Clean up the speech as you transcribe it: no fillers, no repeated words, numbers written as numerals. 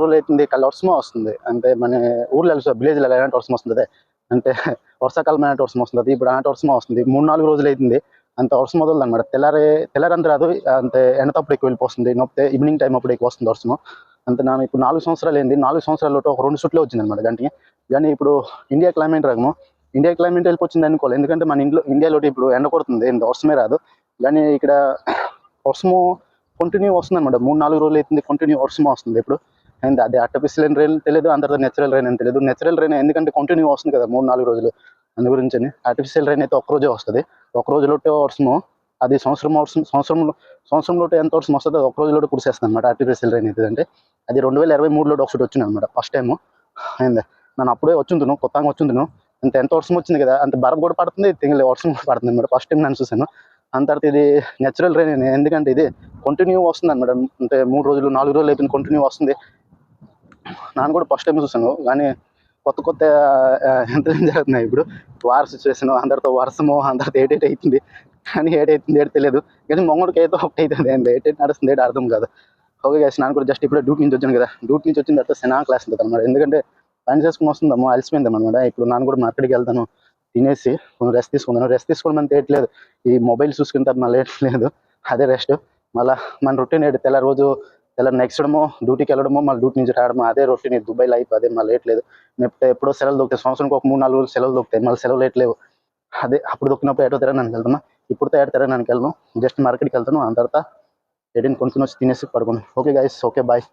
రోజులు అవుతుంది కళ్ళ వర్షమో వస్తుంది అంటే మన ఊర్లో విలేజ్లో ఎలాంటి వర్షం వస్తుంది అంటే వర్షాకాలం అలాంటి వర్షం వస్తుంది ఇప్పుడు అలాంటి వర్షమో వస్తుంది 3-4 రోజులు అవుతుంది అంత వర్షం వదలదు అనమాట తెల్లారంత రాదు అంతే ఎండతప్పుడు ఎక్కువ వెళ్ళిపోతుంది నొప్పితే ఈవినింగ్ టైం అప్పుడు ఎక్కువ వస్తుంది వర్షము అంతే నాకు ఇప్పుడు 4 సంవత్సరాలు అయింది 4 సంవత్సరాలు ఒక 2 చుట్లు వచ్చింది అనమాట గంటకి కానీ ఇప్పుడు ఇండియా క్లైమేట్ రకము ఇండియా క్లైమేట్ వెళ్ళిపోతుంది అనుకోవాలి ఎందుకంటే మన ఇండియాలో ఇప్పుడు ఎండ కొడుతుంది వర్షమే రాదు కానీ ఇక్కడ వర్షము కంటిన్యూ వస్తుంది అనమాట 3-4 రోజులు అవుతుంది కంటిన్యూ వర్షం వస్తుంది ఇప్పుడు అండ్ అది ఆర్టిఫిషియల్ రెయిన్ తెలియదు అందరితో నేచురల్ రెయిన్ అని తెలియదు నేచురల్ రెయిన్ ఎందుకంటే కంటిన్యూ వస్తుంది కదా 3-4 రోజులు అందు గురించి ఆర్టిఫిషియల్ రెయిన్ అయితే ఒక్కరోజే వస్తుంది ఒక రోజులో వర్షము అది సంవత్సరంలో ఎంత వర్షం వస్తుంది అది ఒక రోజులో కురిసేస్తుంది అనమాట ఆర్టిఫిషియల్ రెయిన్ అయితే అంటే అది 2023లో ఒకటి వచ్చింది అనమాట ఫస్ట్ టైము అయింది నేను అప్పుడే వచ్చిందును కొత్తగా వచ్చిందును అంత ఎంత వర్షం వచ్చింది కదా అంత బరఫ్ కూడా పడుతుంది తెగలే వర్షం కూడా పడుతుంది అనమాట ఫస్ట్ టైం నేను చూసాను అంత తర్వాత ఇది నేచురల్ రెయిన్ ఎందుకంటే ఇది కంటిన్యూ వస్తుంది అనమాట అంటే 3 రోజులు 4 రోజులు అయిపోయింది కంటిన్యూ వస్తుంది నేను కూడా ఫస్ట్ టైం చూసాను కానీ కొత్త ఎంత జరుగుతున్నాయి ఇప్పుడు వార్ సిచ్యువేషన్ అందరితో వర్షము అందరితో ఏటేట్ అవుతుంది కానీ ఏటవుతుంది ఏడు తెలియదు కానీ మొంగడికి అయితే ఒకటి అవుతుంది అండి ఏటేట్ నడుస్తుంది ఏడు అర్థం కాదు ఓకే గైస్ నేను కూడా జస్ట్ ఇప్పుడు డ్యూటీ నుంచి వచ్చాను కదా డ్యూటీ నుంచి వచ్చిన తర్వాత సినిమా క్లాస్ ఉంటుంది అనమాట ఎందుకంటే పని చేసుకుని వస్తుందమ్మో అలసిపోయింది అనమాట ఇప్పుడు నేను కూడా మార్కెట్కి వెళ్తాను తినేసి కొంచెం రెస్ట్ తీసుకోవడం అంత ఏట్లేదు ఈ మొబైల్ చూసుకుంటే మళ్ళీ లేదు అదే రెస్ట్ మళ్ళీ మన రొటీన్ ఏంటి తెల్ల నెక్స్ట్ డేమో డ్యూటీకి వెళ్ళడమో మళ్ళీ డ్యూటీ నుంచి రావడమో అదే రొటీన్ దుబాయ్ లైఫ్ అదే మళ్ళీ లేట్లేదు ఎప్పుడో సెలవులు దొరుకుతాయి సంవత్సరానికి ఒక 3-4 రోజులు సెలవులు దొరుకుతాయి మళ్ళీ సెలవులు లేట్లేవు అదే అప్పుడు దొరికినప్పుడు ఎటో తిరగడానికి వెళ్తాను ఇప్పుడు ఎటో తిరగడానికి వెళ్ళను జస్ట్ మార్కెట్కి వెళ్తాను ఆ తర్వాత 18 కొనుక్కొని వచ్చి తినేసి పడుకోను ఓకే గైస్ ఓకే బాయ్